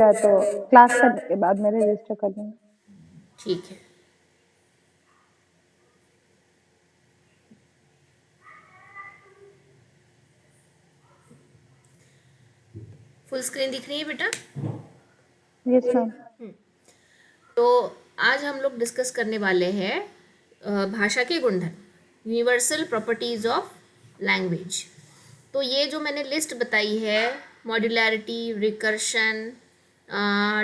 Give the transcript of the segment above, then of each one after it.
है तो क्लास करने के बाद मैं रजिस्टर कर दूँगी। ठीक है। फुल स्क्रीन दिख रही है बेटा? Yes ma'am. तो आज हम लोग डिस्कस करने वाले हैं भाषा के गुणधर्म, यूनिवर्सल प्रॉपर्टीज ऑफ लैंग्वेज। तो ये जो मैंने लिस्ट बताई है, modularity, recursion,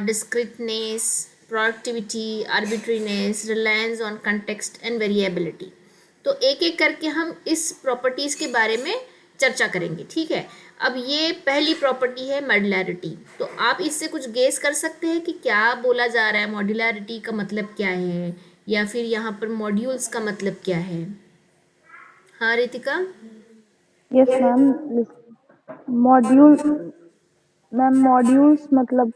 discreteness, productivity, arbitrariness, reliance on context and variability, तो एक एक करके हम इस प्रॉपर्टीज़ के बारे में चर्चा करेंगे, ठीक है। अब ये पहली प्रॉपर्टी है मॉड्युलैरिटी। तो आप इससे कुछ गेस कर सकते हैं कि क्या बोला जा रहा है, मॉड्युलैरिटी का मतलब क्या है, या फिर यहाँ पर मॉड्यूल्स का मतलब क्या है? हाँ Ritika? Yes ma'am. Module ma'am modules मतलब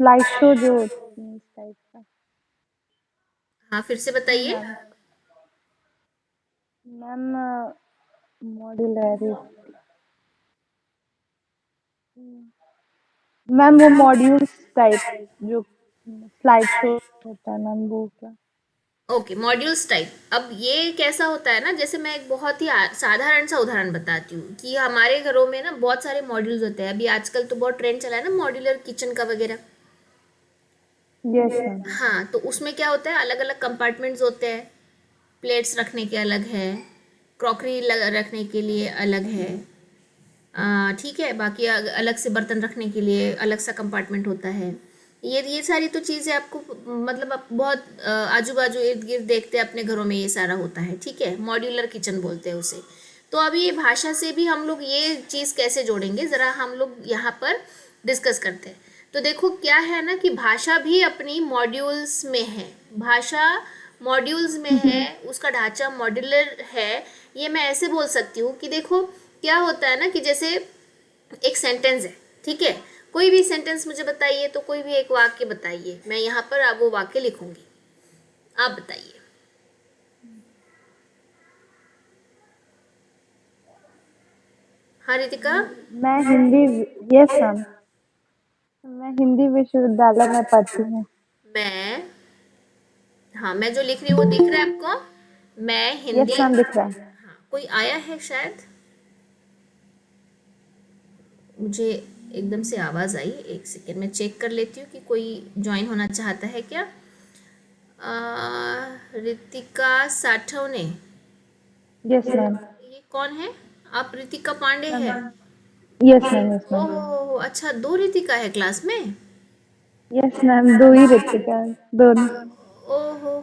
स्लाइड शो जो होती है इस टाइप का। हाँ फिर से नहीं बताइए। मैम। मैम मॉड्यूलैरिटी मैम वो मॉड्यूल्स टाइप जो स्लाइड शो होता है मैम वो क्या? Okay, modules type. अब ये कैसा होता है ना, जैसे मैं एक बहुत ही साधारण सा उदाहरण बताती हूँ कि हमारे घरों में ना बहुत सारे मॉड्यूल्स होते हैं। अभी आजकल तो बहुत ट्रेंड चला है ना मॉड्यूलर किचन का वगैरह। Yes ma'am. हाँ, तो उसमें क्या होता है, अलग अलग कंपार्टमेंट्स होते हैं। प्लेट्स रखने के अलग है, क्रॉकरी रखने के लिए अलग है, ठीक है। बाकी अलग से बर्तन रखने के लिए अलग सा कंपार्टमेंट होता है। ये सारी तो चीज़ें आपको मतलब आप बहुत आजू बाजू इर्द गिर्द देखते हैं अपने घरों में, ये सारा होता है, ठीक है। मॉड्यूलर किचन बोलते हैं उसे। तो अभी ये भाषा से भी हम लोग ये चीज़ कैसे जोड़ेंगे, ज़रा हम लोग यहाँ पर डिस्कस करते हैं। तो देखो क्या है ना कि भाषा भी अपनी मॉड्यूल्स में है। भाषा मॉड्यूल्स में है, उसका ढांचा मॉड्यूलर है। ये मैं ऐसे बोल सकती हूँ कि देखो क्या होता है ना कि जैसे एक सेंटेंस है, ठीक है। कोई भी सेंटेंस मुझे बताइए, तो कोई भी एक वाक्य बताइए, मैं यहाँ पर अब वो वाक्य लिखूंगी, आप बताइए। हाँ रितिका? मैं हिंदी यस मैम। मैं हिंदी विश्वविद्यालय में पढ़ती हूँ। मैं, हाँ मैं जो लिख रही हूँ वो दिख रहा है आपको? मैं यस हिंदी, मैम दिख रहा है। हाँ कोई आया है शायद, मुझे एकदम से आवाज़ आई, एक सेकेंड मैं चेक कर लेती हूँ कि कोई ज्वाइन होना चाहता है क्या। Ritika Sathavane, yes ma'am. ये कौन है? आप रितिका पांडे मैम है? Yes ma'am. Yes ma'am. Oh अच्छा, दो रितिका है क्लास में? यस मैम दो ही ऋतिका हैं, दोनों। ओहो,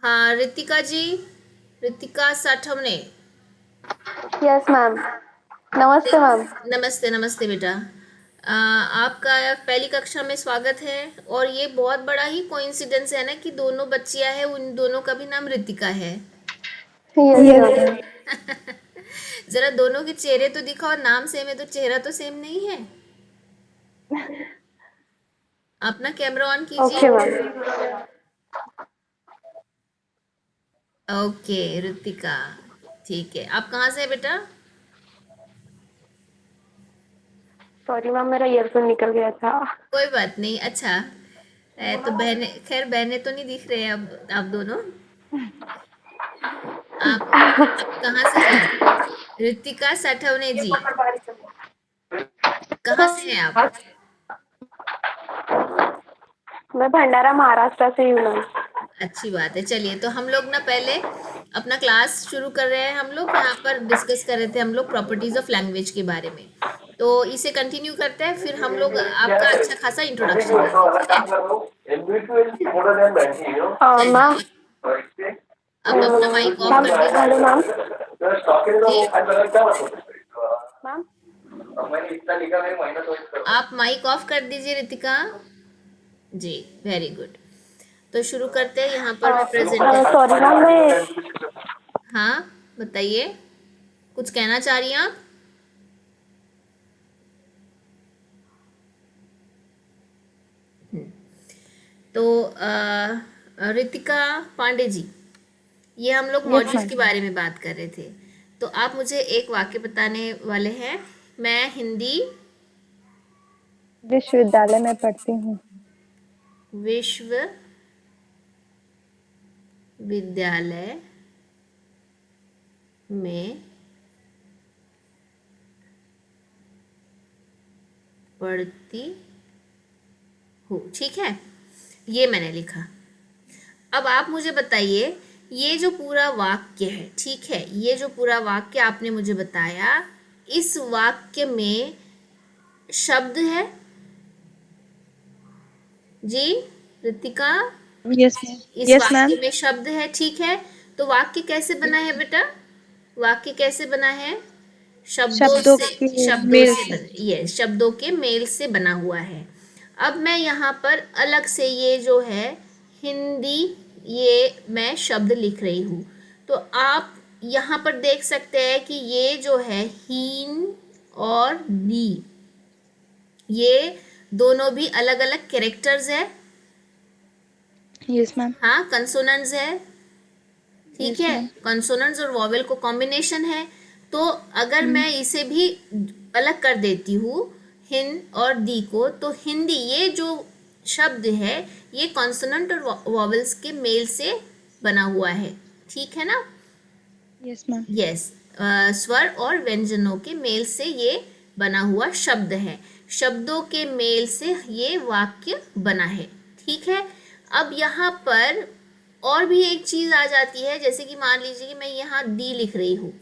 हाँ रितिका जी, रितिका साठवने। Yes ma'am. नमस्ते मैम। नमस्ते नमस्ते बेटा। आपका पहली कक्षा में स्वागत है। और ये बहुत बड़ा ही कोइंसिडेंस है ना कि दोनों बच्चियां हैं, उन दोनों का भी नाम रितिका है। Yes yes ma'am. मैम। जरा दोनों के चेहरे तो दिखाओ, नाम सेम है तो चेहरा तो सेम नहीं है। अपना कैमरा ऑन कीजिए। Okay ma'am. ओके रितिका, ठीक है। आप कहाँ से है बेटा? सॉरी मैम, मेरा ईयरफोन निकल गया था। कोई बात नहीं, अच्छा तो बहने, खैर बहनें तो नहीं दिख रहे हैं अब आप दोनों। आप कहाँ से हैं? रितिका साठवने जी, कहाँ से हैं आप? मैं भंडारा महाराष्ट्र से ही हूँ मैम। अच्छी बात है। चलिए तो हम लोग ना पहले अपना क्लास शुरू कर रहे हैं। हम लोग यहाँ पर डिस्कस कर रहे थे हम लोग प्रॉपर्टीज ऑफ लैंग्वेज के बारे में। तो इसे कंटिन्यू करते हैं, फिर हम लोग आपका अच्छा खासा इंट्रोडक्शन लेंगे, ठीक है। चलिए मैम। अब अपना माइक ऑफ कर दीजिए। Hello ma'am. जी, मैम। आप माइक ऑफ कर दीजिए रितिका जी। Very good. तो शुरू करते हैं, यहाँ पर मैं प्रेजेंट कर। सॉरी मैम, मैं हाँ बताइए, कुछ कहना चाह रही हैं आप? तो रितिका पांडे जी, ये हम लोग यस मॉड्यूल्स मैम। के बारे में बात कर रहे थे। तो आप मुझे एक वाक्य बताने वाले हैं। मैं हिंदी विश्वविद्यालय में पढ़ती हूँ। विश्वविद्यालय में पढ़ती हूँ, ठीक है, ये मैंने लिखा। अब आप मुझे बताइए, ये जो पूरा वाक्य है, ठीक है, ये जो पूरा वाक्य आपने मुझे बताया, इस वाक्य में शब्द है जी रितिका? यस इस यस मैम। वाक्य में शब्द है, ठीक है। तो वाक्य कैसे बना है बेटा? वाक्य कैसे बना है? शब्दों शब्दों से, के शब्दों मेल से से। ये शब्दों के मेल से बना हुआ है। अब मैं यहाँ पर अलग से ये जो है हिंदी, ये मैं शब्द लिख रही हूँ। तो आप यहाँ पर देख सकते हैं कि ये जो है हीन और दी, ये दोनों भी अलग अलग कैरेक्टर्स है। Yes ma'am. हाँ, कंसोनेंट्स है, ठीक यस है, मैम। कंसोनेंट्स और वॉवेल को कॉम्बिनेशन है। तो अगर मैं इसे भी अलग कर देती हूँ, हिन और दी को, तो हिंदी, ये जो शब्द है, ये कॉन्सोनेंट और वॉवेल्स के मेल से बना हुआ है, ठीक है ना? Yes ma'am. यस, स्वर और व्यंजनों के मेल से ये बना हुआ शब्द है। शब्दों के मेल से ये वाक्य बना है, ठीक है। अब यहाँ पर और भी एक चीज आ जाती है, जैसे कि मान लीजिए कि मैं यहाँ दी लिख रही हूँ,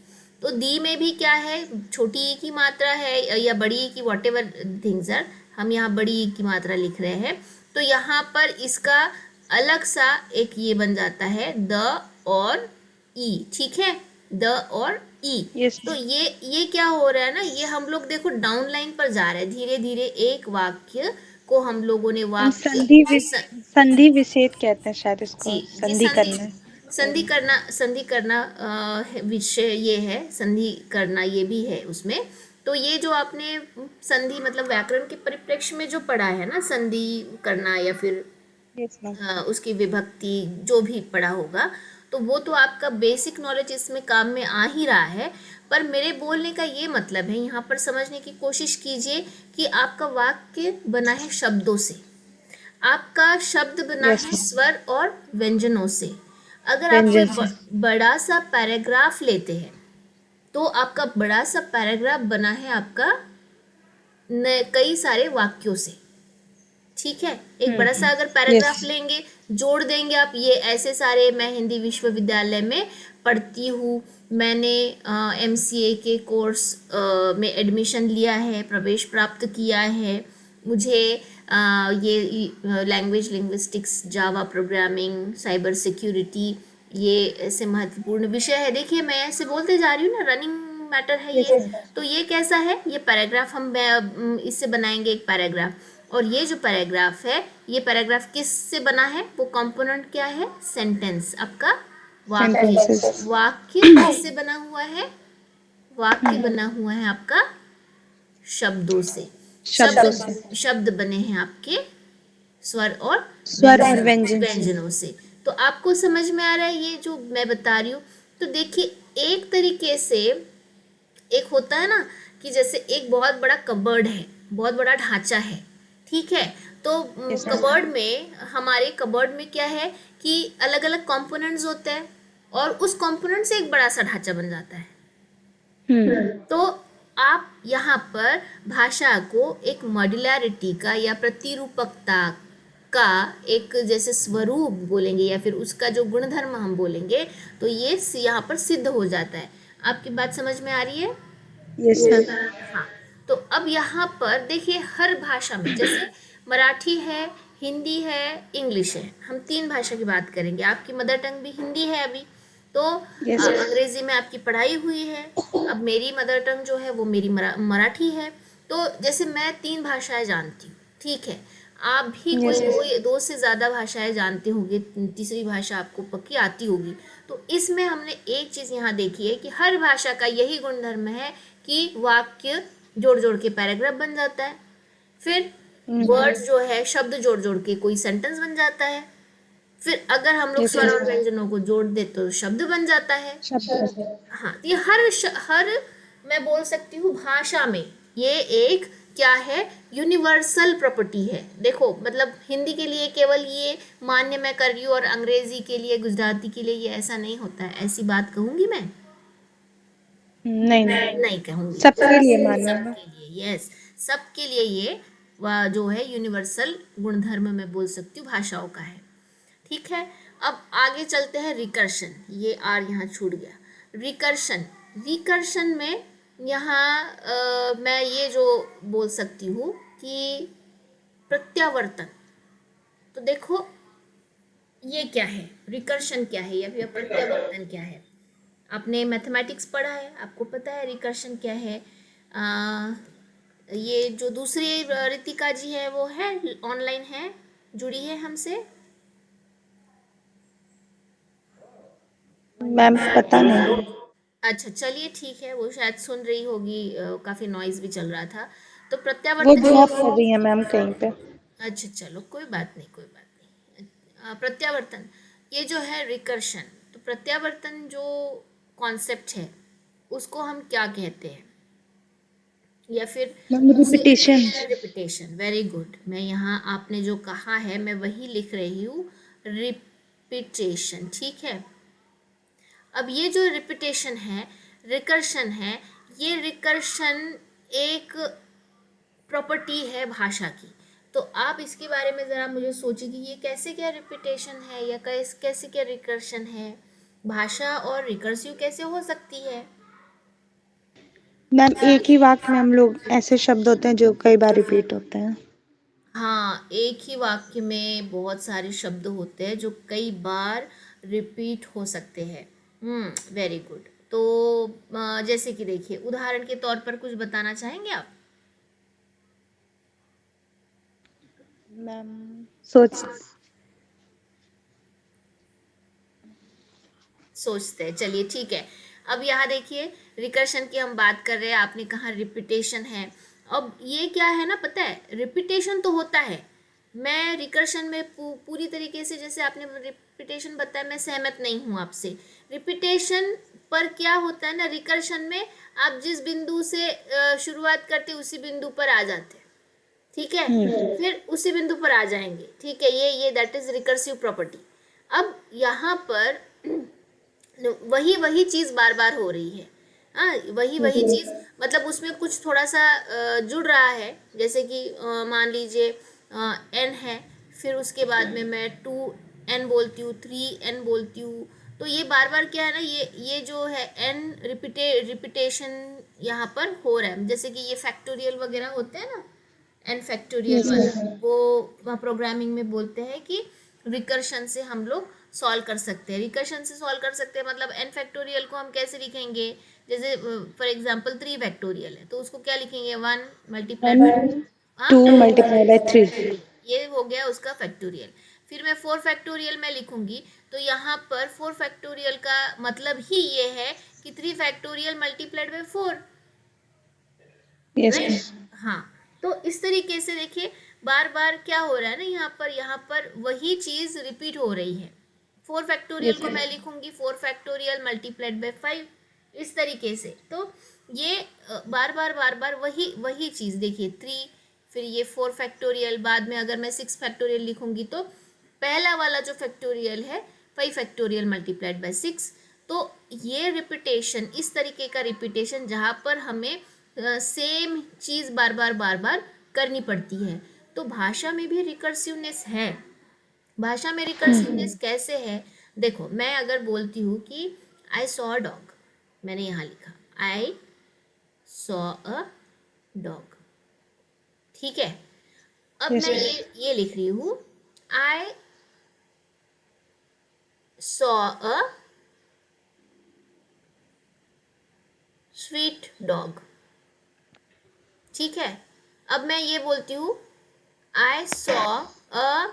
तो दी में भी क्या है, छोटी ई की मात्रा है या बड़ी ई की, वॉट एवर थिंग्स आर, हम यहाँ बड़ी ई की मात्रा लिख रहे हैं। तो यहाँ पर इसका अलग सा एक ये बन जाता है द और ई, ठीक है, द और ई। यस तो ये क्या हो रहा है ना, ये हम लोग देखो डाउन लाइन पर जा रहे हैं, धीरे धीरे एक वाक्य को हम लोगों ने मैम। वाक्य संधि विच्छेद कहते हैं शायद जी, इसको, ये संधि करना। संधि करना विषय ये है, संधि करना ये भी है उसमें। तो ये जो आपने संधि मतलब व्याकरण के परिप्रेक्ष्य में जो पढ़ा है ना, संधि करना या फिर यस मैम। उसकी विभक्ति जो भी पढ़ा होगा, तो वो तो आपका बेसिक नॉलेज इसमें काम में आ ही रहा है। पर मेरे बोलने का ये मतलब है, यहाँ पर समझने की कोशिश कीजिए कि आपका वाक्य बना है शब्दों से, आपका शब्द बना यस है मैम। स्वर और व्यंजनों से। अगर आप कोई व्यंजन से। बड़ा सा पैराग्राफ लेते हैं, तो आपका बड़ा सा पैराग्राफ बना है आपका कई सारे वाक्यों से, ठीक है। एक बड़ा सा अगर पैराग्राफ यस। लेंगे, जोड़ देंगे आप, ये ऐसे सारे, मैं हिंदी विश्वविद्यालय में पढ़ती हूँ, मैंने एमसीए के कोर्स में एडमिशन लिया है, प्रवेश प्राप्त किया है, मुझे ये language linguistics, Java programming, cyber security, ये ऐसे महत्वपूर्ण विषय है। देखिए मैं ऐसे बोलते जा रही हूँ ना, रनिंग मैटर है यस ये। तो ये कैसा है, ये पैराग्राफ हम इससे बनाएंगे एक पैराग्राफ। और ये जो पैराग्राफ है, ये पैराग्राफ किस से बना है, वो कंपोनेंट क्या है, सेंटेंस, आपका वाक्य। सेंटेंसेस। वाक्य किससे बना हुआ है? वाक्य बना हुआ है आपका शब्दों से। शब्दों से। शब्द बने हैं आपके स्वर और स्वर और व्यंजन से। व्यंजनों से। तो आपको समझ में आ रहा है ये जो मैं बता रही हूँ? तो देखिए, एक तरीके से एक होता है ना कि जैसे एक बहुत बड़ा कबर्ड है, बहुत बड़ा ढांचा है, ठीक है। तो यस मैम। कबर्ड में, हमारे कबर्ड में क्या है कि अलग अलग कंपोनेंट्स होते हैं, और उस कंपोनेंट से एक बड़ा सा ढांचा बन जाता है। तो आप यहाँ पर भाषा को एक मॉड्युलैरिटी का या प्रतिरूपकता का एक जैसे स्वरूप बोलेंगे, या फिर उसका जो गुणधर्म हम बोलेंगे, तो ये यहाँ पर सिद्ध हो जाता है। आपकी बात समझ में आ रही है? Yes ma'am. हाँ। तो अब यहाँ पर देखिए, हर भाषा में, जैसे मराठी है, हिंदी है, इंग्लिश है, हम तीन भाषा की बात करेंगे। आपकी मदर टंग भी हिंदी है अभी, तो यस। अंग्रेजी में आपकी पढ़ाई हुई है। अब मेरी मदर टंग जो है वो मेरी मराठी है। तो जैसे मैं तीन भाषाएं जानती हूँ, ठीक है, आप भी कोई दो से ज़्यादा भाषाएं जानते होंगे, तीसरी भाषा आपको पक्की आती होगी। तो इसमें हमने एक चीज़ यहाँ देखी है कि हर भाषा का यही गुणधर्म है कि वाक्य जोड़ जोड़ के पैराग्राफ बन जाता है, फिर वर्ड्स जो है, शब्द जोड़ जोड़ के कोई सेंटेंस बन जाता है, फिर अगर हम लोग स्वर और व्यंजनों को जोड़ दे तो शब्द बन जाता है। हाँ, तो ये हर मैं बोल सकती हूँ भाषा में ये एक क्या है, यूनिवर्सल प्रॉपर्टी है। देखो मतलब हिंदी के लिए केवल ये मान्य मैं कर रही हूँ और अंग्रेजी के लिए, गुजराती के लिए ये ऐसा नहीं होता है, ऐसी बात कहूंगी मैं नहीं नहीं, नहीं कहूंगी। सबके लिए मान्य है मैम। सबके लिए, यस, सबके लिए ये जो है यूनिवर्सल गुणधर्म मैं बोल सकती हूँ भाषाओं का है। ठीक है, अब आगे चलते हैं रिकर्शन। ये आर यहाँ छूट गया। रिकर्शन, रिकर्शन में यहाँ मैं ये जो बोल सकती हूँ कि प्रत्यावर्तन। तो देखो ये क्या है, रिकर्शन क्या है या फिर प्रत्यावर्तन क्या है। आपने मैथमेटिक्स पढ़ा है, आपको पता है रिकर्शन क्या है। ये जो दूसरी रितिका जी है वो है ऑनलाइन है, जुड़ी है हमसे। मैम पता नहीं, अच्छा चलिए ठीक है, वो शायद सुन रही होगी, काफ़ी नॉइज़ भी चल रहा था। तो वो प्रत्यावर्तन जॉब ये, कर रही है मैम कहीं पे। अच्छा चलो कोई बात नहीं, कोई बात नहीं। प्रत्यावर्तन ये जो है रिकर्शन, तो प्रत्यावर्तन जो कॉन्सेप्ट है उसको हम क्या कहते हैं, या फिर मैम उसे रिपीटेशन। Repetition, very good. मैं यहाँ आपने जो कहा है मैं वही लिख रही हूँ, रिपीटेशन, ठीक है। अब ये जो रिपीटेशन है, रिकर्शन है, ये रिकर्शन एक प्रॉपर्टी है भाषा की। तो आप इसके बारे में ज़रा मुझे सोचिए कि ये कैसे क्या रिपीटेशन है या कैसे क्या रिकर्शन है, भाषा और रिकर्सिव कैसे हो सकती है। मैम एक ही वाक्य में हम लोग ऐसे शब्द होते हैं जो कई बार रिपीट होते हैं। हाँ, एक ही वाक्य में बहुत सारे शब्द होते हैं जो कई बार रिपीट हो सकते हैं। Very good. तो जैसे कि देखिए उदाहरण के तौर पर कुछ बताना चाहेंगे आप। मैम सोच, सोचते हैं, चलिए ठीक है। अब यहाँ देखिए रिकर्शन की हम बात कर रहे हैं, आपने कहा रिपीटेशन है। अब ये क्या है ना, पता है रिपीटेशन तो होता है, मैं रिकर्शन में पूरी तरीके से, जैसे आपने रिपीटेशन बताया, मैं सहमत नहीं हूँ आपसे। रिपीटेशन पर क्या होता है ना, रिकर्शन में आप जिस बिंदु से शुरुआत करते उसी बिंदु पर आ जाते हैं, ठीक है, फिर उसी बिंदु पर आ जाएंगे, ठीक है। ये दैट इज रिकर्सिव प्रॉपर्टी। अब यहाँ पर वही वही चीज बार बार हो रही है। हाँ, वही वही चीज, मतलब उसमें कुछ थोड़ा सा जुड़ रहा है, जैसे कि मान लीजिए एन है, फिर उसके बाद में मैं 2n बोलती हूँ, 3n बोलती हूँ। तो ये बार बार क्या है ना, ये जो है एन रिपीटेशन यहाँ पर हो रहा है। जैसे कि ये फैक्टोरियल वगैरह होते हैं ना, एन फैक्टोरियल यस वाला, मैम। वो प्रोग्रामिंग में बोलते हैं कि रिकर्शन से हम लोग सॉल्व कर सकते हैं। रिकर्शन से सॉल्व कर सकते हैं मतलब एन फैक्टोरियल को हम कैसे लिखेंगे, जैसे फॉर एग्जांपल 3 फैक्टोरियल है तो उसको क्या लिखेंगे, 1 मल्टीप्लाइड वन बाय, हाँ, टू मल्टीप्लाई बाय थ्री। ये हो गया उसका फैक्टोरियल। फिर मैं 4 फैक्टोरियल में लिखूंगी, तो यहाँ पर 4 फैक्टोरियल का मतलब ही ये है कि 3 factorial multiplied by 4, yes ma'am. Right. हाँ, तो इस तरीके से देखिए बार बार क्या हो रहा है ना, यहाँ पर वही चीज रिपीट हो रही है। 4 फैक्टोरियल यस को मैम। मैं लिखूंगी 4 फैक्टोरियल मल्टीप्लाइड बाय 5, इस तरीके से। तो ये बार बार वही वही चीज, देखिए 3, फिर ये 4 फैक्टोरियल, बाद में अगर मैं 6 फैक्टोरियल लिखूंगी तो पहला वाला जो फैक्टोरियल है 5 फैक्टोरियल मल्टीप्लाइड बाय 6। तो ये रिपीटेशन, इस तरीके का रिपीटेशन जहाँ पर हमें सेम चीज़ बार बार करनी पड़ती है। तो भाषा में भी रिकर्सिवनेस है। भाषा में रिकर्सिवनेस कैसे है, देखो मैं अगर बोलती हूँ कि आई सॉ अ डॉग, मैंने यहाँ लिखा आई सॉ अ डॉग, ठीक है। अब यस मैं मैम। ये लिख रही हूँ I saw a sweet dog, ठीक है। अब मैं ये बोलती हूँ I saw a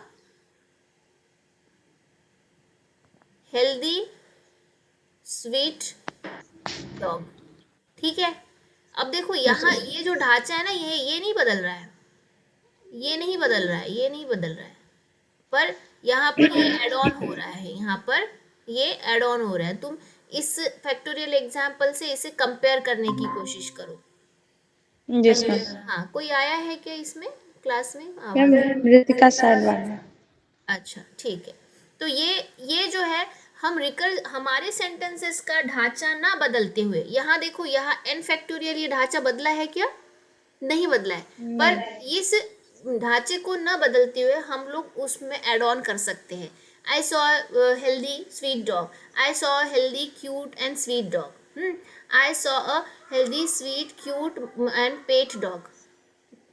healthy sweet dog, ठीक है। अब देखो यस यहाँ मैम। ये जो ढांचा है ना, ये नहीं बदल रहा है, ये नहीं बदल रहा है, ये नहीं बदल रहा है, पर यहाँ पर ये एड ऑन हो रहा है, यहाँ पर ये एड ऑन हो रहा है। तुम इस फैक्टोरियल एग्जाम्पल से इसे कंपेयर करने की कोशिश करो। Yes ma'am. हाँ, कोई आया है क्या इसमें क्लास में मैम आवाज? ऋतिका साहब। अच्छा, ठीक है। तो ये जो है, हम रिकर हमारे सेंटेंसेस का ढांचा ना बदलते हुए, यहाँ देखो, यहाँ एन फैक्टोरियल ये ढांचा बदला है क्या? नहीं बदला है। पर इस ढांचे को न बदलते हुए हम लोग उसमें एड ऑन कर सकते हैं। I saw healthy sweet dog, I saw healthy cute and sweet dog, I saw a healthy sweet cute and pet dog.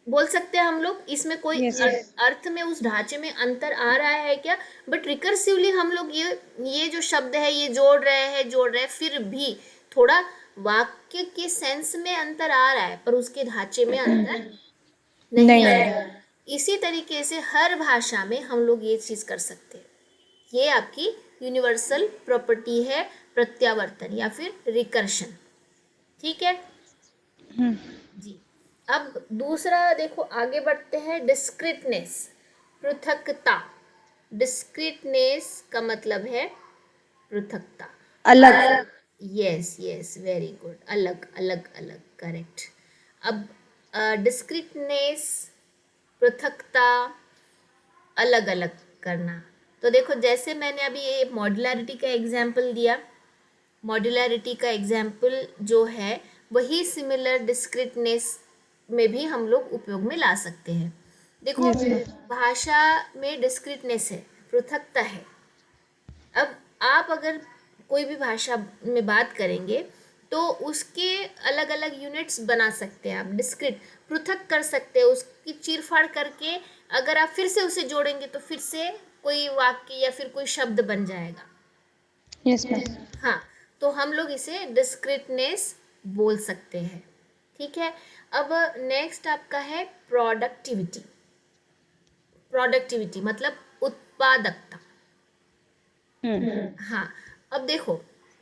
बोल सकते हैं हम लोग। इसमें कोई यस अर्थ में उस ढांचे में अंतर आ रहा है क्या? बट रिकर्सिवली हम लोग ये जो शब्द है ये जोड़ रहे हैं, फिर भी थोड़ा वाक्य के सेंस में अंतर आ रहा है, पर उसके ढांचे में अंतर नहीं नहीं आ मैम। रहा है। इसी तरीके से हर भाषा में हम लोग ये चीज कर सकते हैं। ये आपकी यूनिवर्सल प्रॉपर्टी है, प्रत्यावर्तन या फिर रिकर्शन। ठीक है जी। अब दूसरा देखो, आगे बढ़ते हैं। डिस्क्रिटनेस, पृथकता। डिस्क्रिटनेस का मतलब है पृथकता, अलग। अलग। Yes yes, very good. अलग अलग अलग, करेक्ट। अब डिस्क्रिटनेस, पृथकता, अलग अलग करना। तो देखो, जैसे मैंने अभी ये मॉड्युलैरिटी का एग्जाम्पल दिया, मॉड्युलैरिटी का एग्जाम्पल जो है वही सिमिलर डिस्क्रिटनेस में भी हम लोग उपयोग में ला सकते हैं। देखो, यस मैम। भाषा में डिस्क्रिटनेस है, पृथकता है। अब आप अगर कोई भी भाषा में बात करेंगे तो उसके अलग अलग यूनिट्स बना सकते हैं आप, डिस्क्रिट, पृथक कर सकते हैं उसकी चीरफाड़ करके। अगर आप फिर से उसे जोड़ेंगे तो फिर से कोई वाक्य या फिर कोई शब्द बन जाएगा। Yes ma'am. हाँ, तो हम लोग इसे डिस्क्रिटनेस बोल सकते हैं। ठीक है। अब नेक्स्ट आपका है प्रोडक्टिविटी। प्रोडक्टिविटी मतलब उत्पादकता। हाँ, अब देखो,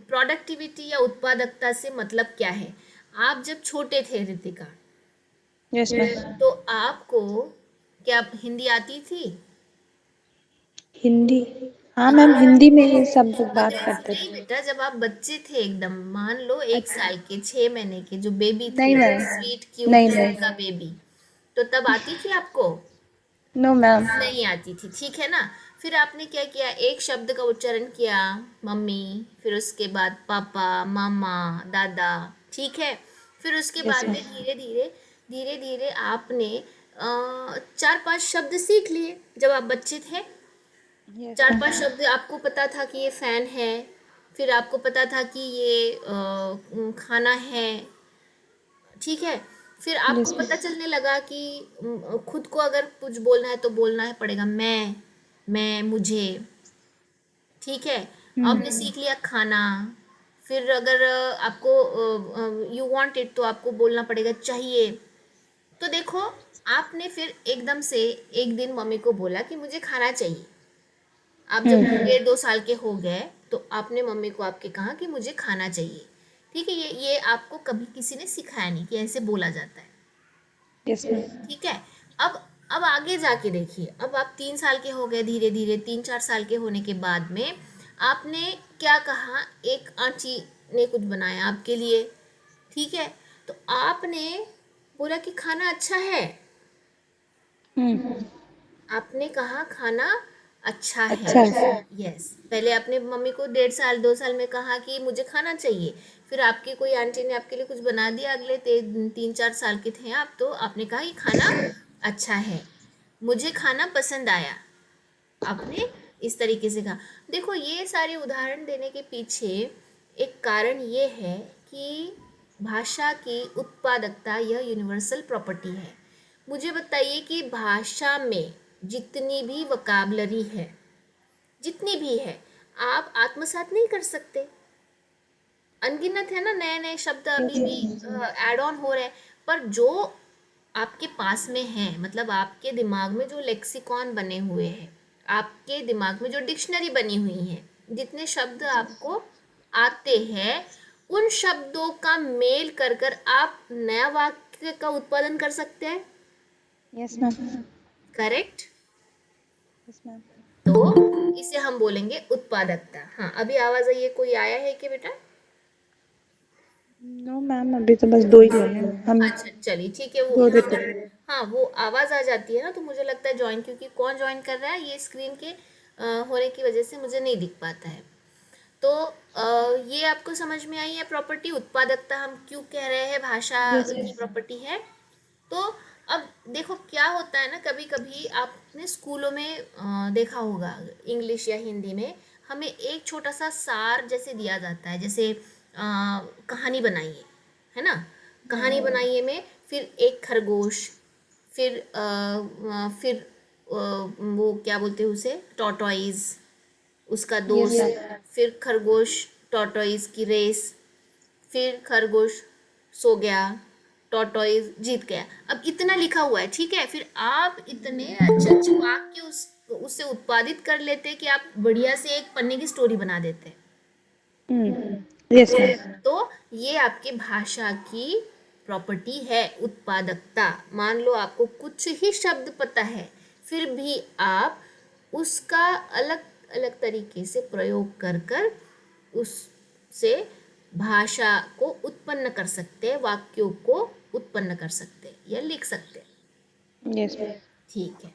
प्रोडक्टिविटी या उत्पादकता से मतलब क्या है। आप जब छोटे थे रितिका, यस मैम। तो आपको क्या हिंदी आती थी? हिंदी। हाँ मैम, हाँ, हिंदी में ये सब लोग बात अगर करते नहीं थे। बेटा, जब आप बच्चे थे एकदम, मान लो एक अच्छा। साल के, 6 महीने के, जो बेबी थे, नहीं मैम। स्वीट क्यूट नहीं किस्म मैम। का बेबी, तो तब आती थी आपको? No ma'am. नहीं आती थी, ठीक है ना। फिर आपने क्या किया, एक शब्द का उच्चारण किया, मम्मी, फिर उसके बाद पापा, मामा, दादा, ठीक है। फिर उसके यस बाद में मैम। धीरे धीरे आपने 4-5 शब्द सीख लिए जब आप बच्चे थे। यस चार पांच मैम। शब्द आपको पता था कि ये फैन है, फिर आपको पता था कि ये खाना है, ठीक है। फिर आपको यस पता चलने लगा कि खुद को अगर कुछ बोलना है तो बोलना है पड़ेगा, मैं, मुझे, ठीक है। मैम। आपने सीख लिया खाना। फिर अगर आपको यू वांट इट, तो आपको बोलना पड़ेगा चाहिए। तो देखो, आपने फिर एकदम से एक दिन मम्मी को बोला कि मुझे खाना चाहिए। आप जब 1.5-2 साल के हो गए तो आपने मम्मी को आपके कहा कि मुझे खाना चाहिए, ठीक है। ये आपको कभी किसी ने सिखाया नहीं कि ऐसे बोला जाता है, यस मैम। ठीक है। अब आगे जाके देखिए, अब आप 3 साल के हो गए, धीरे धीरे 3-4 साल के होने के बाद में आपने क्या कहा, एक आंटी ने कुछ बनाया आपके लिए, ठीक है। तो आपने बोला कि खाना अच्छा है। आपने कहा खाना अच्छा है। अच्छा। यस, पहले आपने मम्मी को 1.5 साल 2 साल में कहा कि मुझे खाना चाहिए। फिर आपकी कोई आंटी ने आपके लिए कुछ बना दिया, अगले 3-4 साल के थे आप, तो आपने कहा कि खाना अच्छा है, मुझे खाना पसंद आया। आपने इस तरीके से कहा। देखो, ये सारे उदाहरण देने के पीछे एक कारण ये है कि भाषा की उत्पादकता यह यूनिवर्सल प्रॉपर्टी है। मुझे बताइए कि भाषा में जितनी भी वोकैबुलरी है, जितनी भी है, आप आत्मसात नहीं कर सकते। अनगिनत है ना, नए नए शब्द अभी भी ऐड ऑन हो रहे हैं। पर जो आपके पास में है, मतलब आपके दिमाग में जो लेक्सिकॉन बने हुए हैं, आपके दिमाग में जो डिक्शनरी बनी हुई है, जितने शब्द आपको आते हैं, उन शब्दों का मेल कर कर आप नया वाक्य का उत्पादन कर सकते हैं। Yes ma'am. Correct. Yes ma'am. तो इसे हम बोलेंगे उत्पादकता। हाँ, अभी आवाज आई है, कोई आया है कि बेटा? नो मैम, अभी तो बस 2 ही लिए हैं हम। अच्छा चलिए ठीक है, वो 2 हाँ देते हैं। हाँ वो आवाज़ आ जाती है ना, तो मुझे लगता है ज्वाइन, क्योंकि कौन ज्वाइन कर रहा है ये स्क्रीन के होने की वजह से मुझे नहीं दिख पाता है। तो ये आपको समझ में आई है प्रॉपर्टी उत्पादकता हम क्यों कह रहे हैं भाषा यस की मैम। प्रॉपर्टी है। तो अब देखो क्या होता है ना, कभी कभी आपने स्कूलों में देखा होगा इंग्लिश या हिंदी में हमें एक छोटा सा सार जैसे दिया जाता है, जैसे कहानी बनाइए, है ना, कहानी बनाइए में फिर एक खरगोश, फिर फिर वो क्या बोलते हैं उसे, टॉर्टोइज, उसका यस दोस्त, मैम। फिर खरगोश टॉर्टोइज की रेस, फिर खरगोश सो गया, टॉर्टोइज जीत गया। अब इतना लिखा हुआ है, ठीक है, फिर आप इतने अच्छे अच्छे वाक्य उससे उत्पादित कर लेते कि आप बढ़िया से एक पन्ने की स्टोरी बना देते। Yes ma'am. तो ये आपके भाषा की प्रॉपर्टी है उत्पादकता। मान लो आपको कुछ ही शब्द पता है, फिर भी आप उसका अलग अलग तरीके से प्रयोग कर कर उससे भाषा को उत्पन्न कर सकते हैं, वाक्यों को उत्पन्न कर सकते हैं या लिख सकते हैं। Yes ma'am. ठीक है,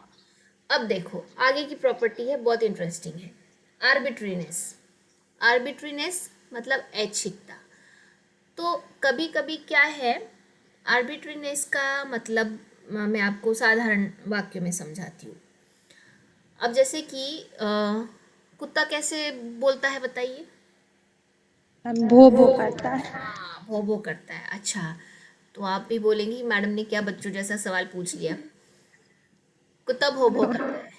अब देखो आगे की प्रॉपर्टी है, बहुत इंटरेस्टिंग है, आर्बिट्रीनेस। आर्बिट्रीनेस मतलब ऐच्छिकता। तो कभी कभी क्या है, आर्बिट्रीनेस का मतलब मैं आपको साधारण वाक्य में समझाती हूँ। अब जैसे कि कुत्ता कैसे बोलता है बताइए। मैम भो भो करता है। हाँ भौ भौ करता है। अच्छा, तो आप भी बोलेंगी मैडम ने क्या बच्चों जैसा सवाल पूछ लिया, कुत्ता भौ भौ करता है,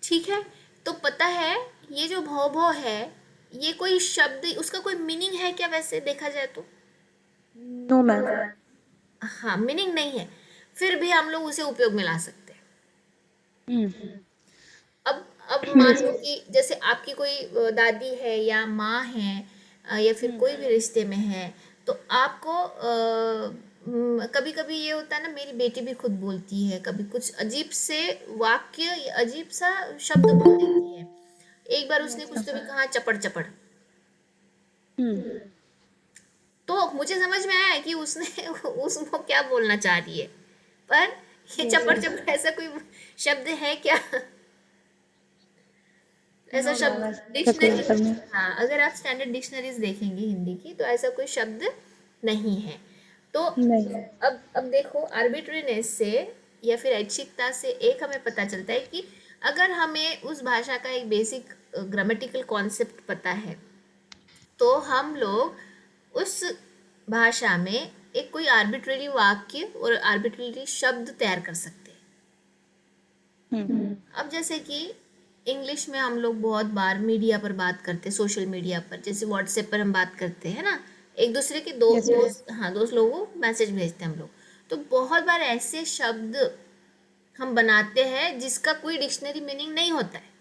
ठीक है। तो पता है ये जो भौ भौ है, ये कोई शब्द उसका कोई मीनिंग है क्या वैसे देखा जाए तो? No ma'am. हाँ मीनिंग नहीं है, फिर भी हम लोग उसे उपयोग में ला सकते हैं। अब मान यस। लो कि जैसे आपकी कोई दादी है या माँ है, या फिर कोई भी रिश्ते में है, तो आपको कभी कभी ये होता है ना, मेरी बेटी भी खुद बोलती है, कभी कुछ अजीब से वाक्य या अजीब सा शब्द बोल देती है। एक बार उसने यस कुछ तो भी मैम। कहा, चपड़ चपड़। तो मुझे समझ में आया कि उसने उसको क्या बोलना चाह रही है, पर ये यस चपड़ मैम। चपड़ ऐसा कोई शब्द है क्या? ऐसा नो मैम, शब्द ऐसा कोई डिक्शनरी, मतलब नहीं। हाँ अगर आप स्टैंडर्ड डिक्शनरीज देखेंगे हिंदी की तो ऐसा कोई शब्द नहीं है। तो नहीं। अब देखो आर्बिट्रीनेस से या फिर ऐच्छिकता से एक हमें पता चलता है कि अगर हमें उस भाषा का एक बेसिक ग्रामेटिकल कॉन्सेप्ट पता है, तो हम लोग उस भाषा में एक कोई आर्बिट्रेरी वाक्य और आर्बिट्रेरी शब्द तैयार कर सकते हैं। अब जैसे कि इंग्लिश में हम लोग बहुत बार मीडिया पर बात करते हैं, सोशल मीडिया पर, जैसे व्हाट्सएप पर हम बात करते हैं ना, एक दूसरे के यस मैम। दोस्त, हाँ दोस्त लोगों को मैसेज भेजते हैं हम लोग। तो बहुत बार ऐसे शब्द हम बनाते हैं जिसका कोई डिक्शनरी मीनिंग नहीं होता है।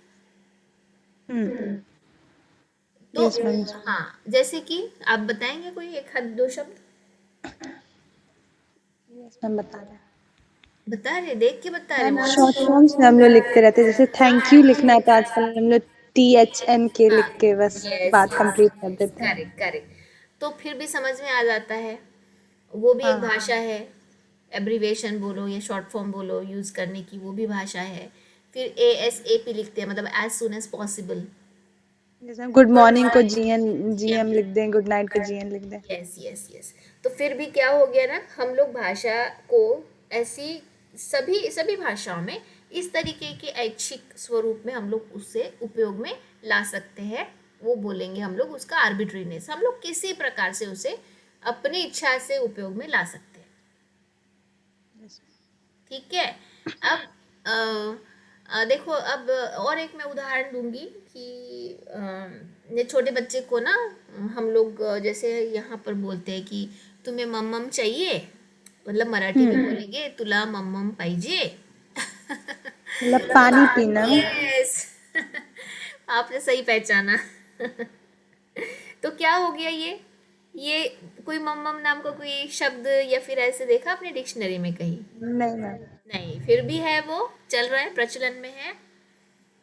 तो यस मैम। हाँ, जैसे कि आप बताएंगे कोई एक हाथ दो शब्द? यस मैम, बता रहे हैं। बता रहे, देख के बता रहे मैम हो शॉर्ट फॉर्म्स में हम लोग लिखते रहते हैं, जैसे थैंक यू लिखना है तो आजकल हम लोग THNK हाँ, लिख के बस यस बात यस कंप्लीट कर यस, देते हैं। Correct correct. तो फिर भी समझ में आ जाता है, वो भी एक हाँ। भाषा है। एब्रीवेशन बोलो या शॉर्ट फॉर्म बोलो यूज़ करने की, वो भी भाषा है। फिर ASAP लिखते हैं, मतलब एज सुन एज पॉसिबल। जैसे गुड मॉर्निंग को GM लिख दें, गुड नाइट को GN लिख दें। Yes yes yes. तो फिर भी क्या हो गया ना, हम लोग भाषा को ऐसी सभी सभी भाषाओं में इस तरीके के ऐच्छिक स्वरूप में हम लोग उससे उपयोग में ला सकते हैं। वो बोलेंगे हम लोग उसका आर्बिट्रीनेस, हम लोग किसी प्रकार से उसे अपनी इच्छा से उपयोग में ला सकते हैं। ठीक है। अब देखो अब और एक मैं उदाहरण दूंगी कि ये छोटे बच्चे को ना हम लोग जैसे यहाँ पर बोलते हैं कि तुम्हें मम्मम चाहिए, मतलब मराठी में बोलेंगे तुला मम्मम पाहिजे। मतलब पानी पीना। यस, आपने सही पहचाना। तो क्या हो गया ये कोई मम्मम नाम का कोई शब्द या फिर ऐसे देखा आपने डिक्शनरी में कहीं? नहीं मैम। नहीं, फिर भी है, वो चल रहा है, प्रचलन में है।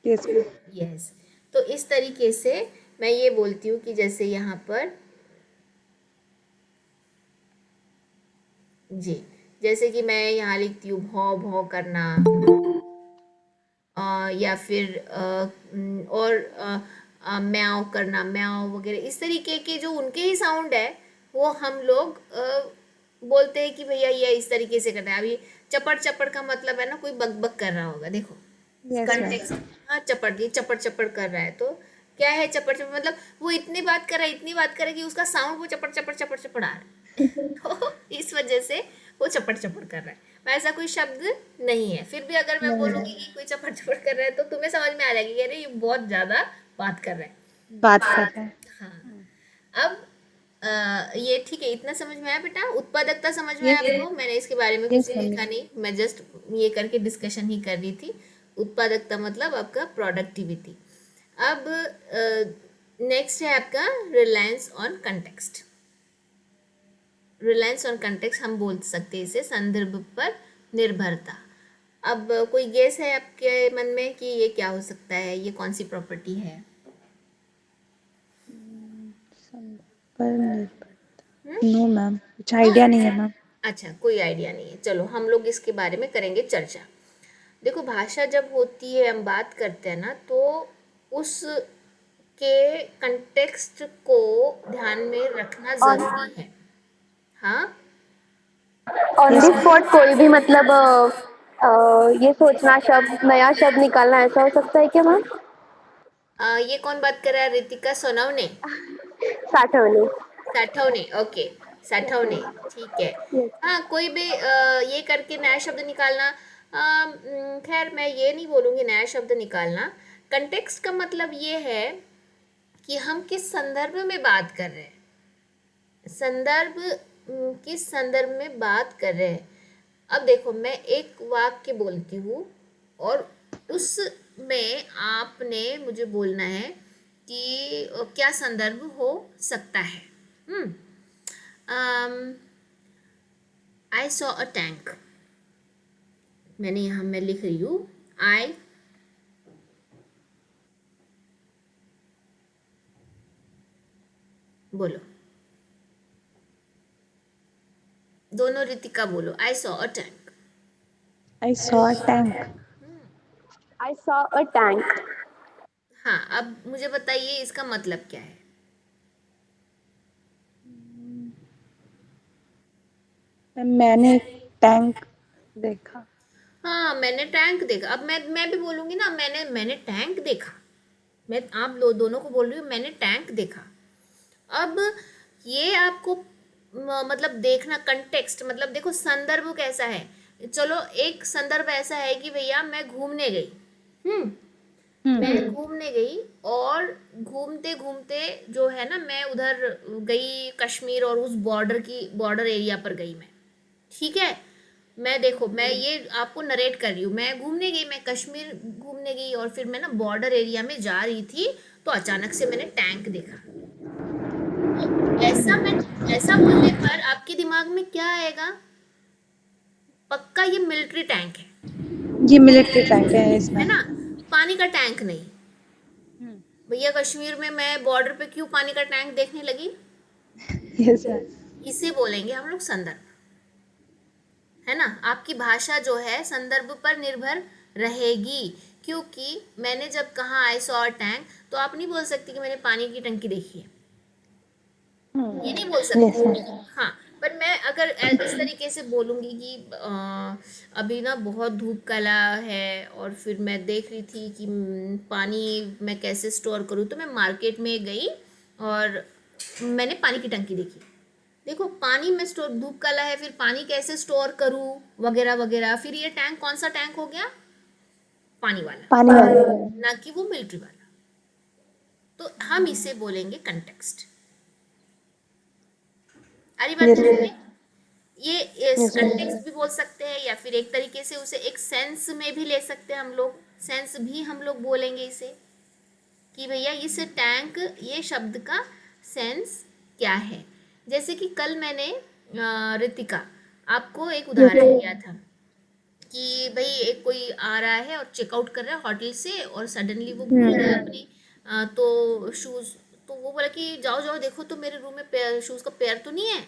Yes ma'am. यस। तो इस तरीके से मैं ये बोलती हूँ कि जैसे यहाँ पर जी, जैसे कि मैं यहाँ लिखती हूँ भौं भौं करना, या फिर और म्याऊं करना, म्याऊं वगैरह, इस तरीके के जो उनके ही साउंड है वो हम लोग बोलते हैं कि भैया ये इस तरीके से करना है। अभी चपड़ चपड़ का मतलब है ना, कोई बक बक कर रहा होगा, देखो यस मैम। कंटेक्स्ट। हाँ, चपड़, ये चपड़ चपड़ कर रहा है, तो क्या है चपड़ चपड़ मतलब वो इतनी बात कर रहा है, इतनी बात कर रहा है कि उसका साउंड वो चपड़ चपड़ चपड़ चपड़ आ रहा है। तो इस वजह से वो चपड़ चपड़ कर रहा है। वैसा कोई शब्द नहीं है। फिर भी अगर मैं नहीं है। बोलूंगी कि कोई चपड़ चपड़ कर रहा है तो तुम्हें समझ में आ जाएगी कि अरे ये बहुत ज्यादा बात कर रहा है। बात कर रहे हैं। हाँ, अब ये ठीक है, इतना समझ में आया बेटा? उत्पादकता समझ में आया यस। आपको? मैंने इसके बारे में कुछ यस भी मैम। लिखा नहीं, मैं जस्ट ये करके डिस्कशन ही कर रही थी। उत्पादकता मतलब आपका प्रोडक्टिविटी। अब नेक्स्ट है आपका Reliance on context. Reliance on context हम बोल सकते हैं इसे संदर्भ पर निर्भरता। अब कोई गेस है आपके मन में कि ये क्या हो सकता है, ये कौन सी प्रॉपर्टी है? पर निर्भर। हम्म? नो मैम, कुछ आइडिया नहीं है मैम। अच्छा, कोई आइडिया नहीं है, चलो हम लोग इसके बारे में करेंगे चर्चा। देखो, भाषा जब होती है, हम बात करते हैं ना, तो उस के कंटेक्स्ट को ध्यान में रखना ऑन ज़रूरी है। हाँ, on yes the ma'am. Spot कोई भी मतलब ये सोचना, शब्द नया शब्द निकालना, ऐसा हो सकता है क्या मैम? ये कौन बात कर रहा है? रितिका सोनवने? साठवणे। साठवणे, ओके, साठवणे, ठीक है। यस। हाँ, कोई भी ये करके नया शब्द निकालना। खैर मैं ये नहीं बोलूँगी नया शब्द निकालना। कंटेक्स्ट का मतलब ये है कि हम किस संदर्भ में बात कर रहे हैं, संदर्भ, किस संदर्भ में बात कर रहे हैं। अब देखो, मैं एक वाक्य बोलती हूँ और उसमें आपने मुझे बोलना है कि क्या संदर्भ हो सकता है। I saw a tank. मैंने यहाँ मैं लिख रही हूँ आई, बोलो, दोनों रितिका बोलो, I saw a tank. I saw a tank. I saw a tank. हाँ, अब मुझे बताइए इसका मतलब क्या है? मैंने एक टैंक देखा। हाँ, मैंने टैंक देखा। अब मैं भी बोलूँगी ना, मैंने मैंने टैंक देखा। मैं आप दोनों को बोल रही हूँ मैंने टैंक देखा। अब ये आपको मतलब देखना कंटेक्स्ट, मतलब देखो संदर्भ कैसा है। चलो, एक संदर्भ ऐसा है कि भैया मैं घूमने गई। हम्म, मैं घूमने गई और घूमते घूमते जो है ना, मैं उधर गई कश्मीर, और उस बॉर्डर एरिया पर गई मैं। ठीक है, मैं देखो, मैं ये आपको नरेट कर रही हूँ, मैं घूमने गई, मैं कश्मीर घूमने गई और फिर मैं ना बॉर्डर एरिया में जा रही थी, तो अचानक से मैंने टैंक देखा। तो ऐसा बोलने पर आपके दिमाग में क्या आएगा? पक्का ये मिलिट्री टैंक ये मिलिट्री टैंक है, यस है मैम। ना? पानी का टैंक नहीं। भैया कश्मीर में मैं बॉर्डर पे क्यों पानी का टैंक देखने लगी? Yes ma'am. इसे बोलेंगे हम लोग संदर्भ, है ना? आपकी भाषा जो है संदर्भ पर निर्भर रहेगी। क्योंकि मैंने जब कहा आई सॉ टैंक, तो आप नहीं बोल सकती कि मैंने पानी की टंकी देखी है, ये नहीं बोल यस सकती। मैम। हाँ, पर मैं अगर इस तरीके से बोलूँगी कि अभी ना बहुत धूप कला है और फिर मैं देख रही थी कि पानी मैं कैसे स्टोर करूँ, तो मैं मार्केट में गई और मैंने पानी की टंकी देखी। देखो, पानी में स्टोर, धूप काला है, फिर पानी कैसे स्टोर करूँ वगैरह वगैरह। फिर ये टैंक कौन सा टैंक हो गया? पानी वाला, पानी वाली। ना कि वो मिलिट्री वाला। तो हम इसे बोलेंगे कंटेक्स्ट। अरे बात यस नहीं मैम। है? ये इस यस मैम। कंटेक्स्ट भी बोल सकते हैं, या फिर एक तरीके से उसे एक सेंस में भी ले सकते हैं हम लोग। सेंस भी हम लोग बोलेंगे इसे कि भैया इस टैंक, ये शब्द का सेंस क्या है। जैसे कि कल मैंने रितिका आपको एक यस उदाहरण मैम। दिया था कि भाई एक कोई आ रहा है और चेकआउट कर रहा है होटल से, और सडनली वो भूल गया अपनी तो शूज़। तो वो बोला कि जाओ जाओ देखो तो मेरे रूम में पैर, शूज़ का पैर तो नहीं है।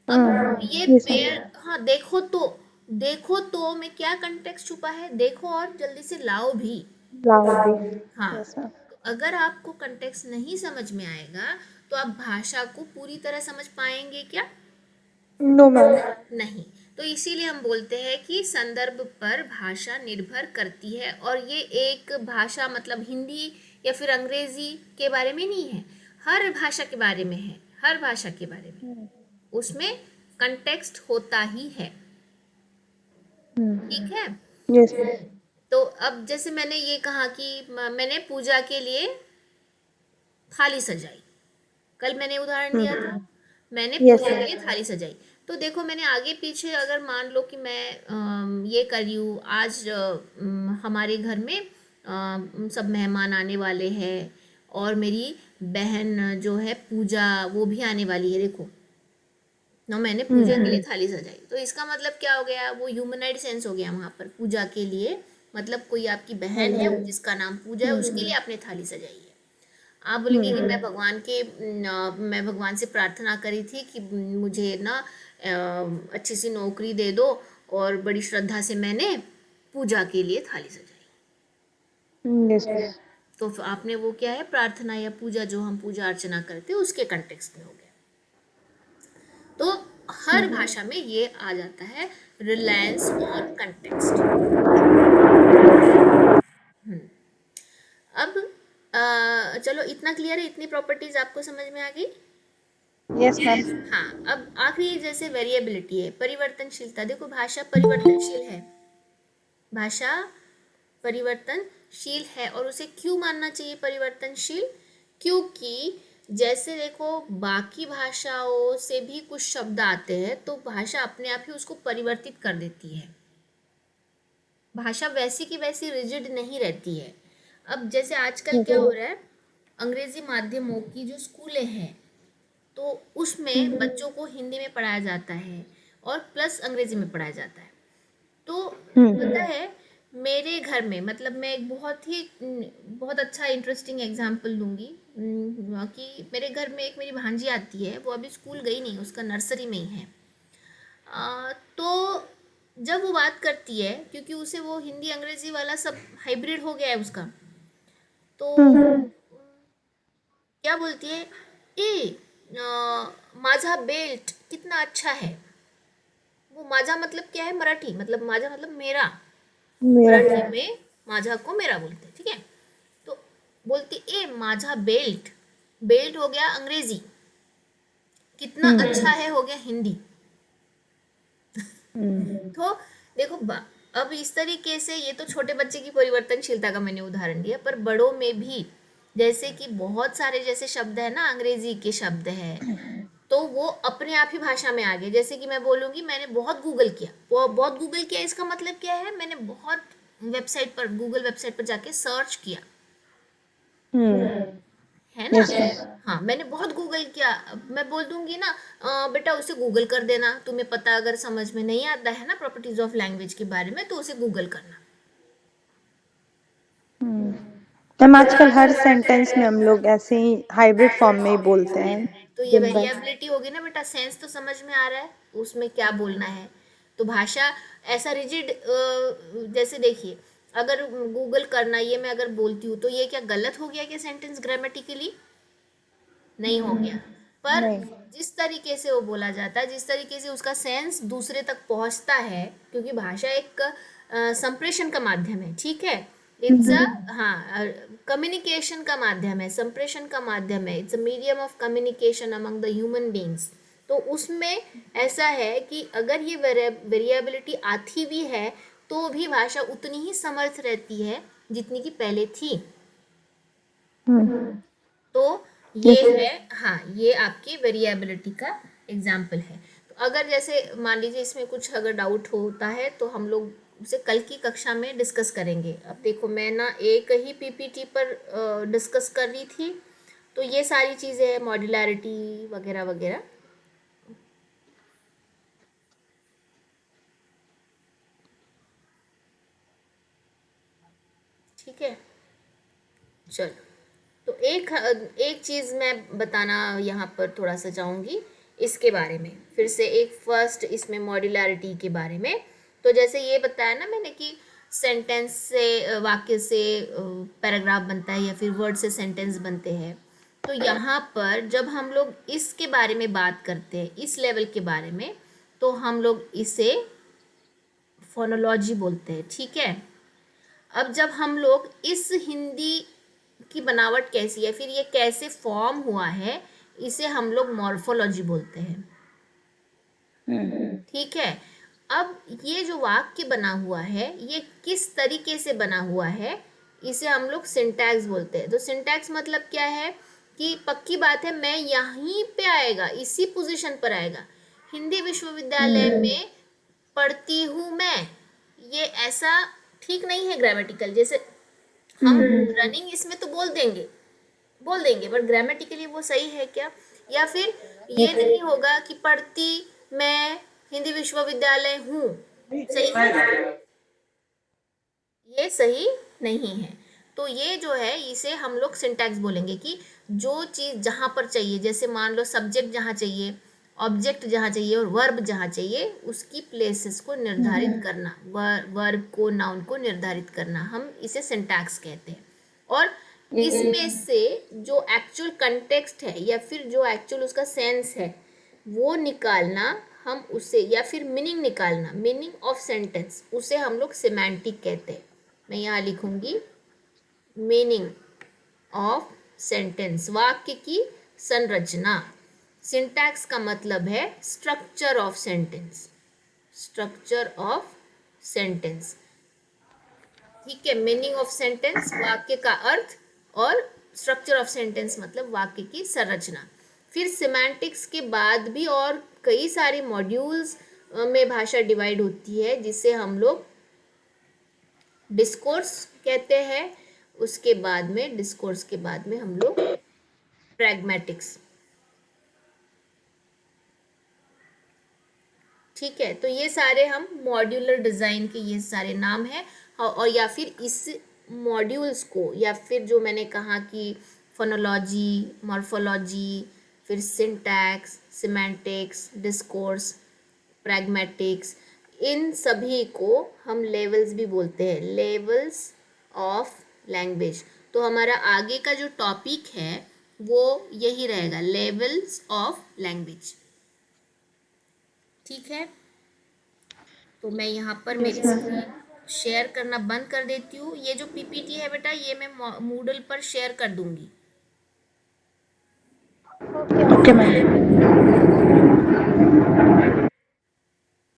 अब ये यस मैम। पेड़, हाँ देखो तो में क्या कंटेक्स्ट छुपा है, देखो और जल्दी से लाओ भी। लाओ भी। हाँ, यस मैम। तो अगर आपको कंटेक्स्ट नहीं समझ में आएगा तो आप भाषा को पूरी तरह समझ पाएंगे क्या? No ma'am. नहीं। तो इसीलिए हम बोलते हैं कि संदर्भ पर भाषा निर्भर करती है, और ये एक भाषा मतलब हिंदी या फिर अंग्रेजी के बारे में नहीं है, हर भाषा के बारे में है, हर भाषा के बारे में उसमें कंटेक्स्ट होता ही है। ठीक है। Yes ma'am. तो अब जैसे मैंने ये कहा कि मैंने पूजा के लिए थाली सजाई, कल मैंने उदाहरण दिया था, मैंने यस पूजा के लिए मैम। थाली सजाई। तो देखो मैंने आगे पीछे अगर मान लो कि मैं ये कर रही हूँ, आज हमारे घर में सब मेहमान आने वाले हैं और मेरी बहन जो है पूजा वो भी आने वाली है, देखो ना मैंने पूजा के लिए थाली सजाई, तो इसका मतलब क्या हो गया, वो ह्यूमनाइड सेंस हो गया वहां पर, पूजा के लिए मतलब कोई आपकी बहन है जिसका नाम पूजा है, उसके लिए आपने थाली सजाई है। आप बोलेंगे कि मैं भगवान से प्रार्थना करी थी कि मुझे ना अच्छी सी नौकरी दे दो, और बड़ी श्रद्धा से मैंने पूजा के लिए थाली सजाई। Yes ma'am. तो आपने वो क्या है, प्रार्थना या पूजा जो हम पूजा अर्चना करते हैं उसके कंटेक्स्ट में हो गया। तो हर भाषा में ये आ जाता है, रिलायंस ऑन कंटेक्स्ट। अब चलो इतना क्लियर है, इतनी प्रॉपर्टीज आपको समझ में आ गई। Yes ma'am. हाँ, अब आखिरी जैसे वेरिएबिलिटी है, परिवर्तनशीलता। देखो भाषा परिवर्तनशील है, भाषा परिवर्तनशील है, और उसे क्यों मानना चाहिए परिवर्तनशील? क्योंकि जैसे देखो बाकी भाषाओं से भी कुछ शब्द आते हैं तो भाषा अपने आप ही उसको परिवर्तित कर देती है, भाषा वैसी की वैसी रिजिड नहीं रहती है। अब जैसे आजकल क्या हो रहा है, अंग्रेजी माध्यमों की जो स्कूलें हैं तो उसमें बच्चों को हिंदी में पढ़ाया जाता है और प्लस अंग्रेजी में पढ़ाया जाता है। तो पता है मेरे घर में, मतलब मैं एक बहुत अच्छा इंटरेस्टिंग एग्जांपल दूंगी, कि मेरे घर में एक मेरी भांजी आती है, वो अभी स्कूल गई नहीं, उसका नर्सरी में ही है। तो जब वो बात करती है, क्योंकि उसे वो हिंदी अंग्रेजी वाला सब हाइब्रिड हो गया है उसका, तो क्या बोलती है, ए माझा बेल्ट कितना अच्छा है। वो माझा मतलब क्या है, मराठी मतलब माझा मतलब मेरा, मेरा। मराठी में माझा को मेरा बोलते हैं, ठीक है। तो बोलती ए माझा बेल्ट, बेल्ट हो गया अंग्रेजी, कितना अच्छा है हो गया हिंदी। तो देखो अब इस तरीके से, ये तो छोटे बच्चे की परिवर्तनशीलता का मैंने उदाहरण दिया, पर बड़ों में भी जैसे कि बहुत सारे जैसे शब्द है ना, अंग्रेजी के शब्द है, तो वो अपने आप ही भाषा में आ गए। जैसे कि मैं बोलूंगी मैंने बहुत गूगल किया, वो बहुत गूगल किया, इसका मतलब क्या है, मैंने बहुत वेबसाइट पर, गूगल वेबसाइट पर जाके सर्च किया, है ना। Yes ma'am. हाँ, मैंने बहुत गूगल किया। अब मैं बोल दूंगी ना, बेटा उसे गूगल कर देना, तुम्हें पता अगर समझ में नहीं आता है ना प्रॉपर्टीज ऑफ लैंग्वेज के बारे में, तो उसे गूगल करना। मैम आजकल हर सेंटेंस में हम लोग ऐसे ही हाइब्रिड फॉर्म में ही बोलते हैं तो ये दिन भर। वेरिएबिलिटी होगी ना बेटा, सेंस तो समझ में आ रहा है उसमें क्या बोलना है। तो भाषा ऐसा रिजिड, जैसे देखिए अगर गूगल करना ये मैं अगर बोलती हूँ तो ये क्या गलत हो गया क्या सेंटेंस ग्रामेटिकली? नहीं हो गया। पर नहीं। जिस तरीके से वो बोला जाता है, जिस तरीके से उसका सेंस दूसरे तक पहुंचता है, क्योंकि भाषा एक संप्रेषण का माध्यम है, ठीक है। इट्स अ, हाँ, कम्युनिकेशन का माध्यम है, संप्रेषण का माध्यम है, it's a medium of communication among the human beings. तो उसमें ऐसा है कि अगर ये वेरिएबिलिटी आती भी है तो भी भाषा उतनी ही समर्थ रहती है जितनी की पहले थी। तो ये यस। है, हाँ ये आपकी वेरिएबिलिटी का एग्जाम्पल है। तो अगर जैसे मान लीजिए इसमें कुछ अगर डाउट होता है तो हम लोग उसे कल की कक्षा में डिस्कस करेंगे। अब देखो मैं ना एक ही पीपीटी पर डिस्कस कर रही थी, तो ये सारी चीज़ें मॉड्युलैरिटी वगैरह वगैरह। ठीक है, चलो। तो एक एक चीज़ मैं बताना यहाँ पर थोड़ा सा चाहूँगी, इसके बारे में फिर से एक फर्स्ट इसमें मॉड्यूलरिटी के बारे में। तो जैसे ये बताया ना मैंने कि सेंटेंस से वाक्य से पैराग्राफ बनता है या फिर वर्ड से सेंटेंस बनते हैं। तो यहाँ पर जब हम लोग इसके बारे में बात करते हैं, इस लेवल के बारे में, तो हम लोग इसे फोनोलॉजी बोलते हैं। ठीक है, अब जब हम लोग इस हिंदी की बनावट कैसी है, फिर ये कैसे फॉर्म हुआ है, इसे हम लोग मॉर्फोलॉजी बोलते हैं। ठीक है, अब ये जो वाक्य बना हुआ है ये किस तरीके से बना हुआ है, इसे हम लोग सिंटैक्स बोलते हैं। तो सिंटैक्स मतलब क्या है कि पक्की बात है मैं यहीं पे आएगा, इसी पोजीशन पर आएगा। हिंदी विश्वविद्यालय में पढ़ती हूँ मैं, ये ऐसा ठीक नहीं है ग्रामेटिकल। जैसे हम रनिंग इसमें तो बोल देंगे बट ग्रामेटिकली वो सही है क्या? या फिर ये नहीं होगा कि पढ़ती मैं हिंदी विश्वविद्यालय हूँ, सही है? ये सही नहीं है। तो ये जो है इसे हम लोग सिंटैक्स बोलेंगे कि जो चीज़ जहाँ पर चाहिए, जैसे मान लो सब्जेक्ट जहाँ चाहिए, ऑब्जेक्ट जहाँ चाहिए और वर्ब जहाँ चाहिए, उसकी प्लेसेस को निर्धारित करना, वर्ब को, नाउन को निर्धारित करना, हम इसे सिंटैक्स कहते हैं। और इसमें से जो एक्चुअल कंटेक्स्ट है या फिर जो एक्चुअल उसका सेंस है वो निकालना, हम उसे, या फिर मीनिंग निकालना, मीनिंग ऑफ सेंटेंस, उसे हम लोग सिमेंटिक कहते हैं। मैं यहाँ लिखूंगी मीनिंग ऑफ सेंटेंस, वाक्य की संरचना। सिंटैक्स का मतलब है structure of sentence, structure of sentence. ठीक है, मीनिंग ऑफ सेंटेंस वाक्य का अर्थ, और स्ट्रक्चर ऑफ सेंटेंस मतलब वाक्य की संरचना। फिर सिमेंटिक्स के बाद भी और कई सारे मॉड्यूल्स में भाषा डिवाइड होती है, जिसे हम लोग डिस्कोर्स कहते हैं। उसके बाद में, डिस्कोर्स के बाद में हम लोग प्रैग्मेटिक्स। ठीक है, तो ये सारे हम मॉड्यूलर डिज़ाइन के ये सारे नाम हैं। और या फिर इस मॉड्यूल्स को, या फिर जो मैंने कहा कि फोनोलॉजी, मॉर्फोलॉजी, फिर सिंटैक्स, सिमेंटिक्स, डिस्कोर्स, प्रैग्मेटिक्स, इन सभी को हम लेवल्स भी बोलते हैं, लेवल्स ऑफ लैंग्वेज। तो हमारा आगे का जो टॉपिक है वो यही रहेगा, लेवल्स ऑफ लैंग्वेज। ठीक है, तो मैं यहाँ पर मेरी स्क्रीन शेयर करना बंद कर देती हूँ। ये जो पीपीटी है बेटा, ये मैं मूडल पर शेयर कर दूंगी। Okay ma'am.